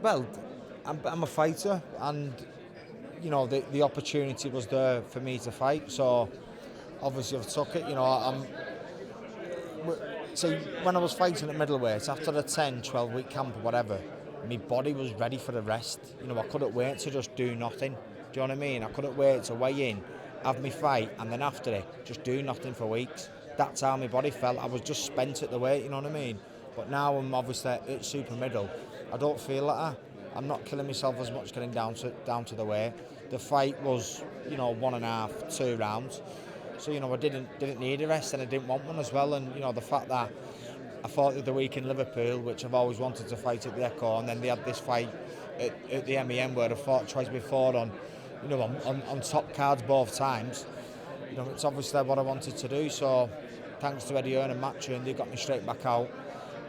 Well, I'm a fighter, and the opportunity was there for me to fight. So obviously I've took it. See, when I was fighting at middleweight, after the 10, 12-week camp or whatever, my body was ready for the rest. I couldn't wait to just do nothing. Do you know what I mean? I couldn't wait to weigh in, have my fight, and then after it, just do nothing for weeks. That's how my body felt. I was just spent at the weight, you know what I mean? But now I'm obviously at super middle. I don't feel like that. I'm not killing myself as much getting down to the weight. The fight was, 1.5, 2 rounds. So, I didn't need a rest, and I didn't want one as well. And, the fact that I fought the other week in Liverpool, which I've always wanted to fight at the Echo, and then they had this fight at the MEM where I fought twice before on top cards both times. It's obviously what I wanted to do. So, thanks to Eddie Hearn and Matchroom, they got me straight back out.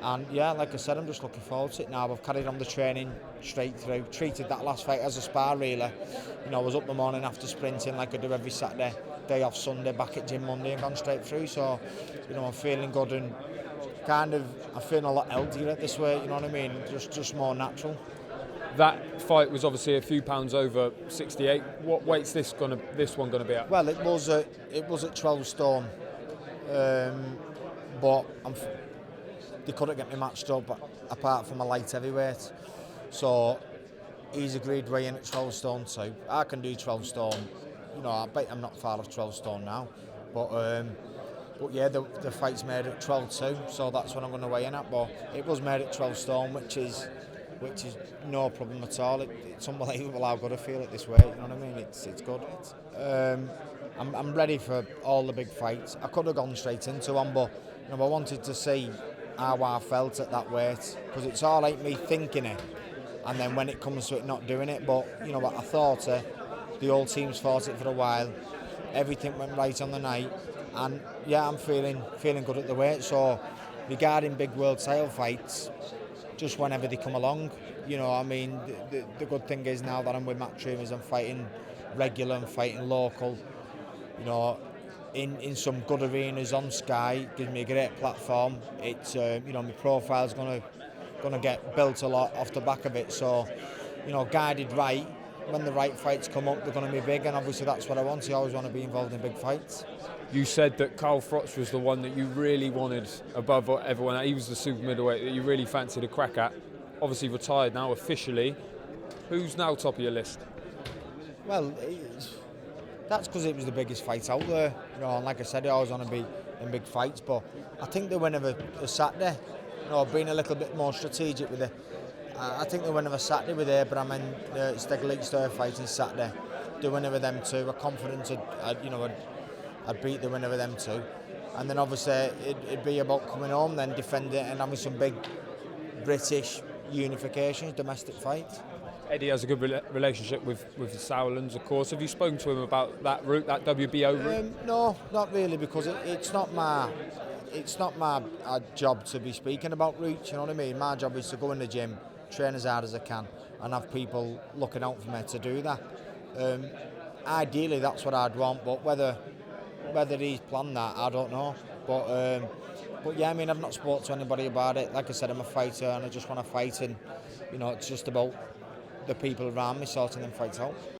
And yeah, like I said, I'm just looking forward to it now. I've carried on the training straight through. Treated that last fight as a spar really. I was up the morning after sprinting like I do every Saturday. Day off Sunday, back at gym Monday and gone straight through. So, I'm feeling good and I'm feeling a lot healthier at this weight, you know what I mean? Just more natural. That fight was obviously a few pounds over 68. What weight's this one gonna be at? Well, it was at 12 stone. But they couldn't get me matched up apart from a light heavyweight. So he's agreed weighing at 12 stone too. I can do 12 stone. I bet I'm not far off 12 stone now. But yeah, the fight's made at 12.2, so that's what I'm going to weigh in at. But it was made at 12 stone, which is no problem at all. It's unbelievable how good I feel at this weight. You know what I mean? It's good. I'm ready for all the big fights. I could have gone straight into one, but I wanted to see how I felt at that weight, because it's all right me thinking it, and then when it comes to it, not doing it. But what I thought the whole team's fought it for a while. Everything went right on the night, and yeah, I'm feeling good at the weight. So regarding big world title fights, just whenever they come along, the good thing is now that I'm with Matchroom is I'm fighting regular and fighting local. In some good arenas on Sky, gives me a great platform. It's my profile's gonna get built a lot off the back of it. So guided right, when the right fights come up, they're going to be big, and obviously that's what I want. I always want to be involved in big fights. You said that Carl Froch was the one that you really wanted above everyone. He was the super middleweight that you really fancied a crack at. Obviously retired now officially. Who's now top of your list? Well, that's because it was the biggest fight out there. And like I said, I always want to be in big fights, but I think the win of a Saturday, being a little bit more strategic with it. I think the win of a Saturday with Abraham and Stieglitz fighting Saturday, the win of them two, I'm confident I'd beat the winner of them two. And then obviously it'd be about coming home, then defend it and having some big British unifications, domestic fights. Eddie has a good relationship with the Sauerlands, of course. Have you spoken to him about that route, that WBO route? No, not really, because it's not my job to be speaking about routes, you know what I mean? My job is to go in the gym, train as hard as I can, and have people looking out for me to do that. Ideally, that's what I'd want, but whether he's planned that, I don't know. But yeah, I've not spoken to anybody about it. Like I said, I'm a fighter, and I just want to fight, and it's just about the people around me sorting them fights out.